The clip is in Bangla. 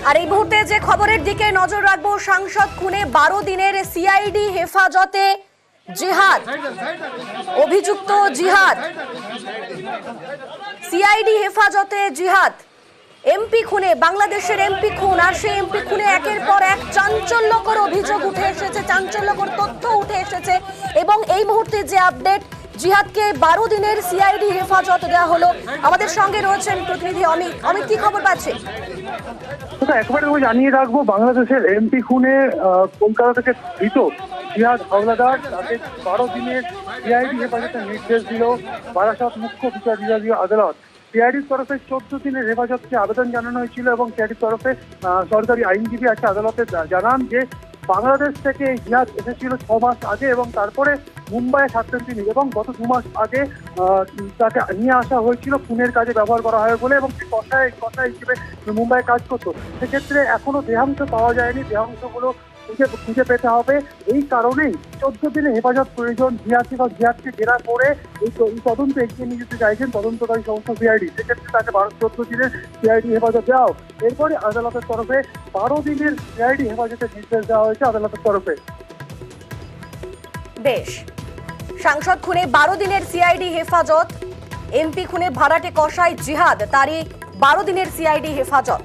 আর এই মুহূর্তে যে খবরের দিকে নজর রাখবো, সাংসদ খুনে 12 দিনের সিআইডি হেফাজতে জিহাদ, অভিযুক্ত জিহাদ, সিআইডি হেফাজতে জিহাদ। এমপি খুনে, বাংলাদেশের এমপি খুন, আর সেই এমপি খুনে একের পর এক চাঞ্চল্যকর অভিযোগ উঠে এসেছে, চাঞ্চল্যকর তথ্য উঠে এসেছে। এবং এই মুহূর্তে যে আপডেট, জিহাদকে 12 দিনের সিআইডি হেফাজত দেওয়া হলো। আমাদের সঙ্গে রয়েছেন প্রতিনিধি অমিত। অমিত, কি খবর পাচ্ছে? একবারে আমি জানিয়ে রাখবো, বাংলাদেশের এমপি খুনে কলকাতা থেকে ধৃত জিহাদ হাওলাদার, তাকে 12 দিনের সিআইডি হেফাজতের নির্দেশ দিল বারাসত মুখ্য বিচার বিভাগীয় আদালত। সিআইডির তরফে 14 দিনের হেফাজতকে আবেদন জানানো হয়েছিল এবং সিআইডির তরফে সরকারি আইনজীবী একটা আদালতে জানান যে বাংলাদেশ থেকে জিহাদ এসেছিল 6 মাস আগে এবং তারপরে মুম্বাইয়ে থাকতেন তিনি, এবং গত 2 মাস আগে তাকে নিয়ে আসা হয়েছিল খুনের কাজে ব্যবহার করা হয় বলে, এবং সে কথায় হিসেবে মুম্বাইয়ে কাজ করতো। সেক্ষেত্রে এখনো দেহাংশ পাওয়া যায়নি, দেহাংশগুলো খুঁজে পেতে হবে। এই কারণেই 14 দিনের হেফাজত প্রয়োজন জিহাদকে জেরা করে এই তদন্ত এগিয়ে নিয়ে যেতে চাইছেন তদন্তকারী সংস্থা সিআইডি। সেক্ষেত্রে তাকে 14 দিনের সিআইডি হেফাজত দেওয়া। এরপরে আদালতের তরফে 12 দিনের সিআইডি হেফাজতের নির্দেশ দেওয়া হয়েছে আদালতের তরফে। বেশ, সাংসদ খুনে 12 দিনের সিআইডি হেফাজত, এমপি খুনে ভাড়াটে কসাই জিহাদ, তারই 12 দিনের সিআইডি হেফাজত।